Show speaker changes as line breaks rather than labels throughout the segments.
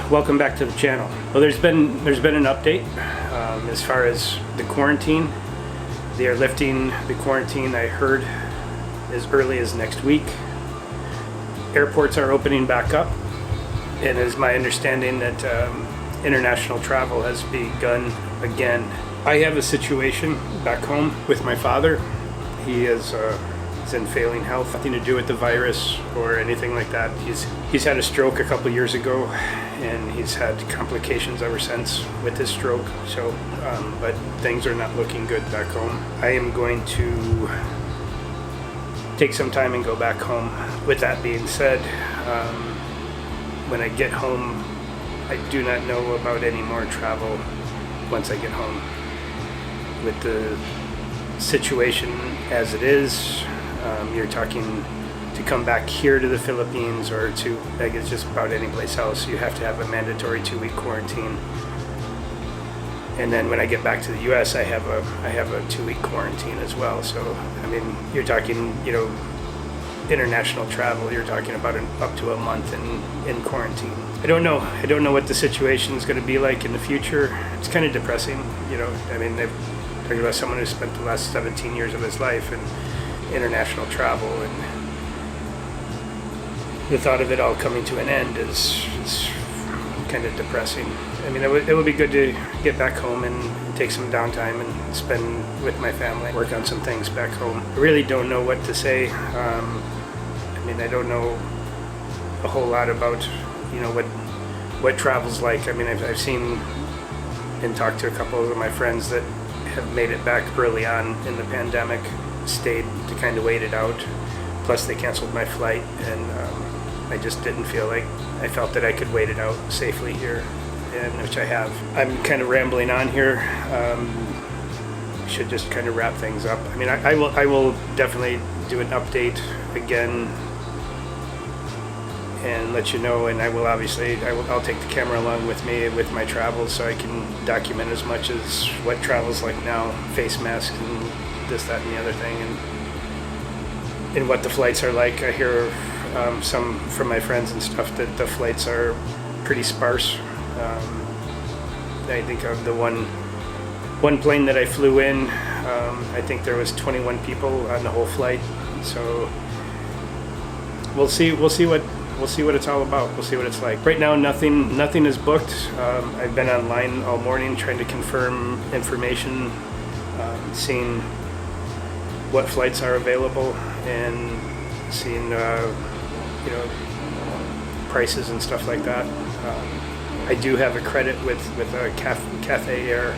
welcome back to the channel. Well, there's been an update as far as the quarantine. They are lifting the quarantine, I heard, as early as next week. Airports are opening back up, and it is my understanding that international travel has begun again. I have a situation back home with my father. He is in failing health, nothing to do with the virus or anything like that. He's had a stroke a couple years ago, and he's had complications ever since with his stroke. So, but things are not looking good back home. I am going to take some time and go back home. With that being said, when I get home, I do not know about any more travel once I get home. With the situation as it is, you're talking to come back here to the Philippines or to, like, it's just about any place else, you have to have a mandatory 2-week quarantine. And then when I get back to the U.S., I have a 2-week quarantine as well. So, I mean, you're talking, international travel, you're talking about up to a month in quarantine. I don't know what the situation is going to be like in the future. It's kind of depressing, I mean, they're talking about someone who spent the last 17 years of his life in international travel, and the thought of it all coming to an end is kind of depressing. I mean, it would be good to get back home and take some downtime and spend with my family, work on some things back home. I really don't know what to say. I mean, I don't know a whole lot about, what travel's like. I mean, I've seen and talked to a couple of my friends that have made it back early on in the pandemic, stayed to kind of wait it out. Plus they canceled my flight, and I just didn't feel like, I felt that I could wait it out safely here, and which I have. I'm kind of rambling on here. Should just kind of wrap things up. I mean, I will definitely do an update again and let you know, and I'll take the camera along with me with my travels, so I can document as much as what travel's like now, face masks and this, that, and the other thing, and what the flights are like. I hear some from my friends and stuff that the flights are pretty sparse. I think of the one plane that I flew in, I think there was 21 people on the whole flight. So we'll see what it's all about. We'll see what it's like. Right now, nothing is booked. I've been online all morning trying to confirm information, seeing what flights are available, and seeing prices and stuff like that. I do have a credit with a Cafe Air,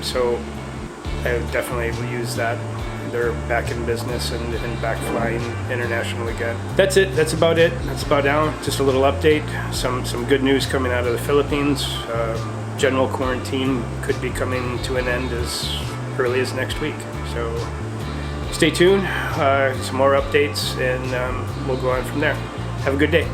so I definitely will use that. They're back in business and back flying international again. That's it. That's about it. That's about now. Just a little update. Some good news coming out of the Philippines. General quarantine could be coming to an end as early as next week. So stay tuned. Some more updates, and we'll go on from there. Have a good day.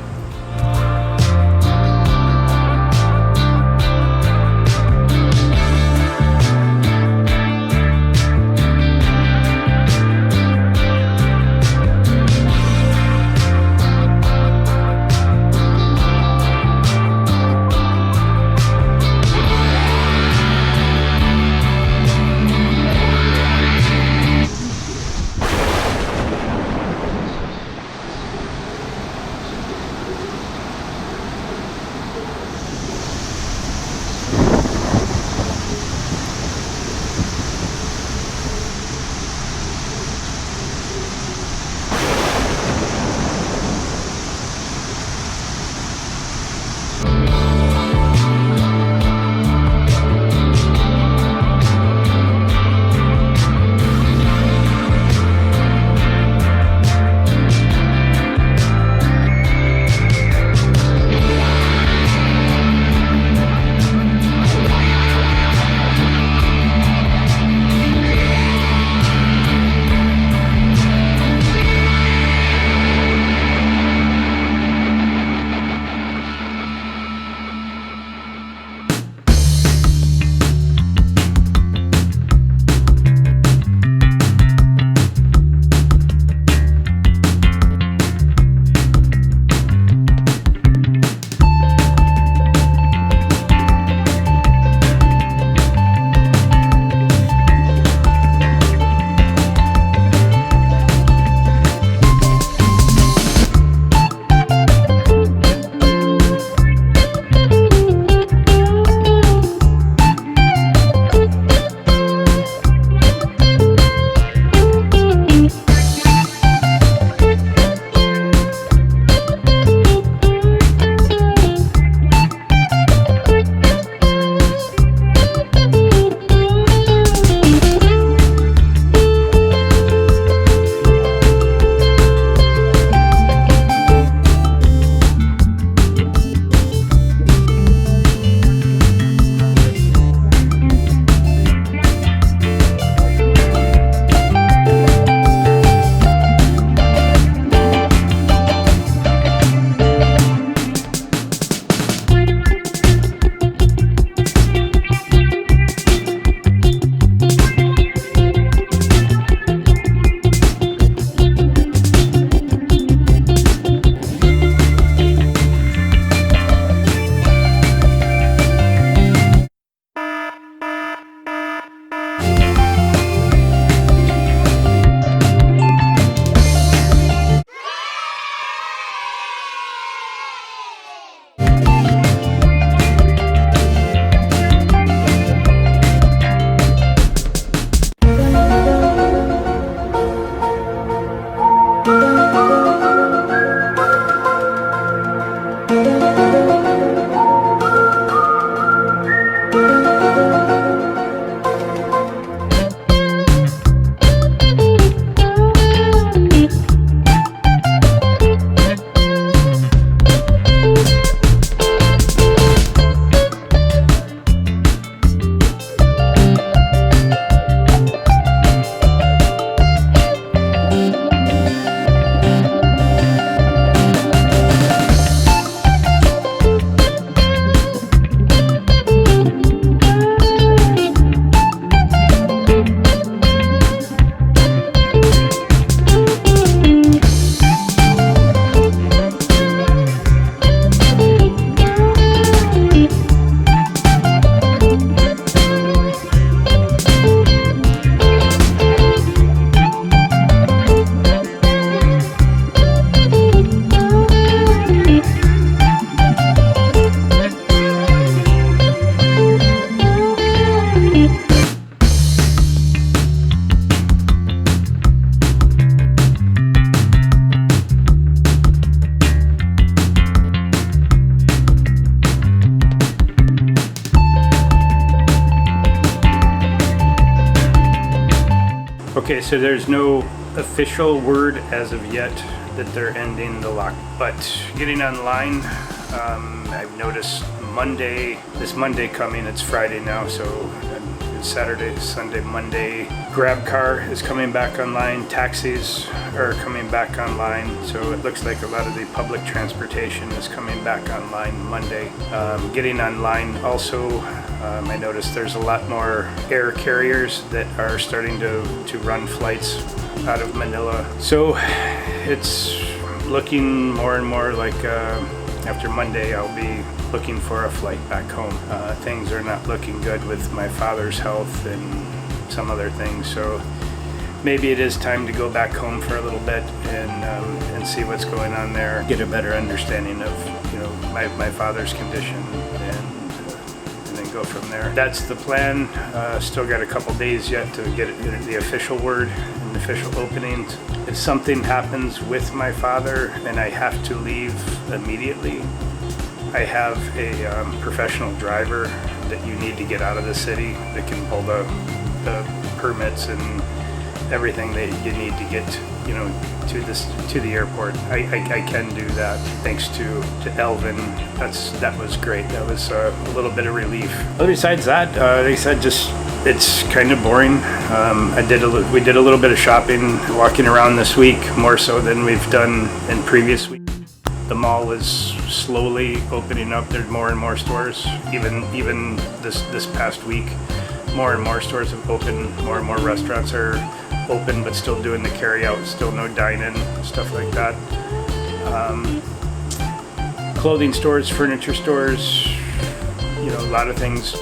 Okay, so there's no official word as of yet that they're ending the lock, but getting online, I've noticed this Monday coming, it's Friday now, so it's Saturday, Sunday, Monday, Grab Car is coming back online, taxis are coming back online, so it looks like a lot of the public transportation is coming back online Monday. Getting online also, I noticed there's a lot more air carriers that are starting to run flights out of Manila. So it's looking more and more like after Monday I'll be looking for a flight back home. Things are not looking good with my father's health and some other things, so maybe it is time to go back home for a little bit and see what's going on there, get a better understanding of my father's condition, and then go from there. That's the plan. Still got a couple days yet to get the official word and official openings. If something happens with my father and I have to leave immediately, I have a professional driver that you need to get out of the city that can pull the permits and everything that you need to get to the airport. I can do that thanks to Elvin. That was great. That was a little bit of relief. But besides that, they said just it's kind of boring. We did a little bit of shopping, walking around this week, more so than we've done in previous weeks. The mall is slowly opening up. There's more and more stores. Even this past week, more and more stores have opened. More and more restaurants are open, but still doing the carry-out. Still no dine-in, stuff like that. Clothing stores, furniture stores, a lot of things.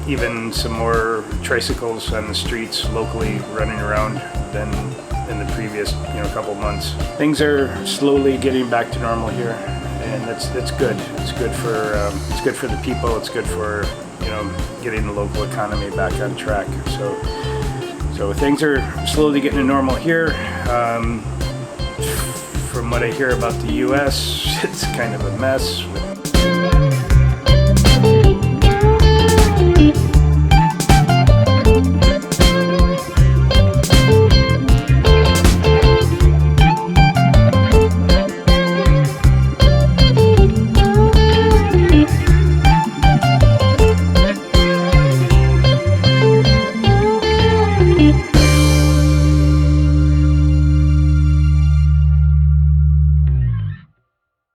Even some more tricycles on the streets locally running around than in the previous couple months. Things are slowly getting back to normal here, and that's good. It's good for the people. It's good for getting the local economy back on track. So things are slowly getting to normal here. From what I hear about the U.S., it's kind of a mess.